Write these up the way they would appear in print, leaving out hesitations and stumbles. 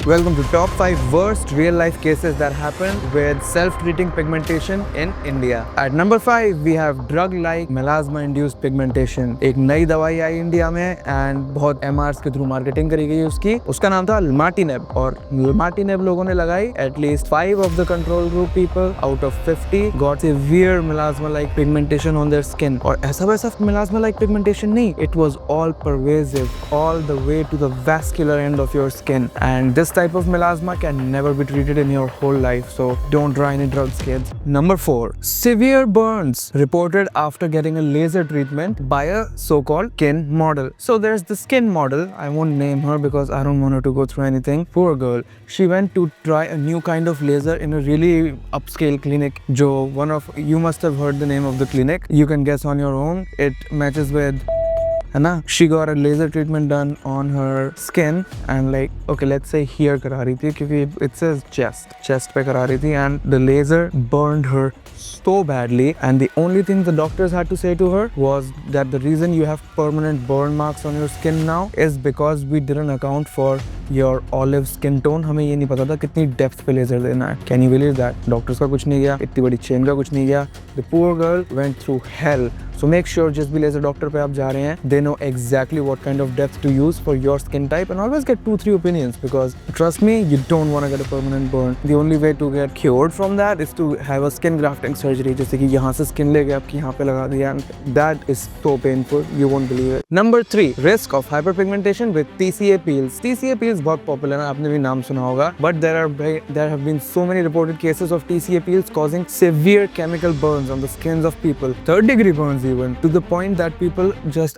Welcome to top 5 worst real life cases that happened with self-treating pigmentation in India. At number 5 we have drug-like melasma induced pigmentation. एक नई दवाई आई India में and बहुत MRs के through marketing करी गई उसकी. उसका नाम था Lumatinib और Lumatinib लोगों ने लगाई. At least 5 of the control group people out of 50 got severe melasma-like pigmentation on their skin. और ऐसा वैसा melasma-like pigmentation नहीं. It was all pervasive, all the way to the vascular end of your skin. And this type of melasma can never be treated in your whole life, so don't try any drugs, kids. Number 4. Severe burns reported after getting a laser treatment by a so-called skin model. So there's the skin model. I won't name her because I don't want her to go through anything. Poor girl. She went to try a new kind of laser in a really upscale clinic. You must have heard the name of the clinic. You can guess on your own. It matches with she got a laser treatment done on her skin and let's say here करा रही थी क्योंकि it says chest पे करा रही थी and the laser burned her so badly and the only thing the doctors had to say to her was that the reason you have permanent burn marks on your skin now is because we didn't account for your olive skin tone. हमें ये नहीं पता था कितनी depth पे laser देना है. Can you believe that? Doctors का कुछ नहीं गया, इतनी बड़ी चेन का कुछ नहीं गया. The poor girl went through hell. So make sure जिस भी लेजर डॉक्टर पे आप जा रहे हैं they know exactly what kind of depth to use for your skin type and always get 2-3 opinions because trust me you don't want to get a permanent burn. The only way to get cured from that is to have a skin grafting surgery जैसे कि यहाँ से skin लेके आपकी यहाँ पे लगा दिया and that is so painful you won't believe it. Number 3. Risk of hyperpigmentation with TCA peels. TCA peels बहुत popular है, आपने भी नाम सुना होगा, but there have been so many reported cases of TCA peels causing severe chemical burns on the skins of people. 3rd-degree burns even, to the point that people just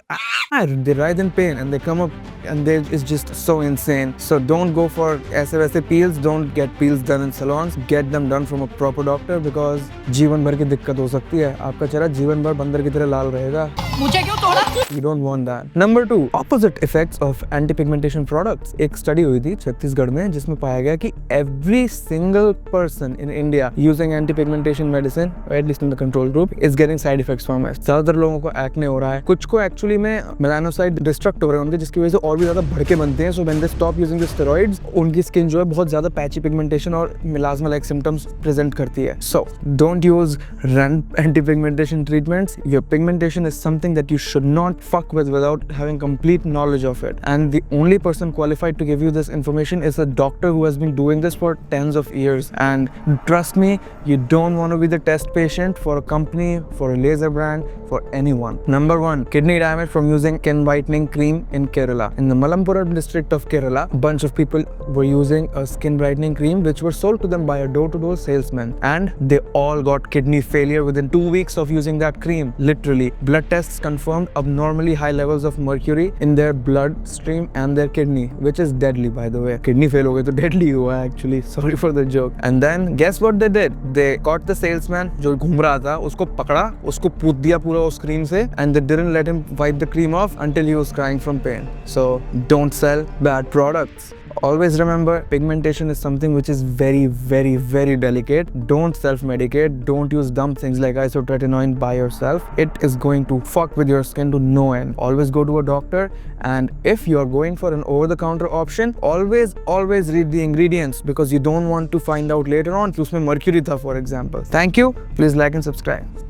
they writhe in pain and they come up and it's just so insane. So don't go for ऐसे peels. Don't get peels done in salons. Get them done from a proper doctor because जीवन भर की दिक्कत हो सकती है. आपका चेहरा जीवन भर बंदर की तरह लाल रहेगा. मुझे क्यों तोड़ा? You don't want that. Number 2. Opposite effects of anti-pigmentation products. एक स्टडी हुई थी छत्तीसगढ़ में जिसमें पाया गया कि every single person in India using anti-pigmentation medicine, or at least in the control group, is getting side effects from it. ज़्यादातर लोगों को एक्ने हो रहा है, कुछ को एक्चुअली में मेलानोसाइट डिस्ट्रक्ट हो रहे हैं उनके, जिसकी वजह से और भी ज़्यादा भड़के बनते हैं. So when they stop using the steroids उनकी स्किन जो है बहुत ज़्यादा पैची पिगमेंटेशन और मेलास्मा लाइक सिम्टम्स प्रेजेंट करती है. So don't use anti pigmentation treatments. Your pigmentation is something that you should not fuck with without having complete knowledge of it, and the only person qualified to give you this information is a doctor who has been doing this for tens of years. And trust me, you don't want to be the test patient for a company, for a laser brand, for anyone. Number 1. Kidney damage from using skin whitening cream in Kerala. In the Malampuram district of Kerala, a bunch of people were using a skin brightening cream which were sold to them by a door-to-door salesman, and they all got kidney failure within 2 weeks of using that cream. Literally, blood tests confirmed abnormally high levels of mercury in their blood stream and their kidney, which is deadly by the way. Kidney fail हो गई तो deadly हुआ actually. Sorry for the joke. And then guess what they did? They caught the salesman जो घूम रहा था, उसको पकड़ा, उसको पूत दिया पूरा उस cream से, and they didn't let him wipe the cream off until he was crying from pain. So don't sell bad products. Always remember, pigmentation is something which is very, very, very delicate. Don't self-medicate. Don't use dumb things like isotretinoin by yourself. It is going to fuck with your skin to no end. Always go to a doctor. And if you are going for an over-the-counter option, always read the ingredients because you don't want to find out later on कि उसमें mercury था, for example. Thank you. Please like and subscribe.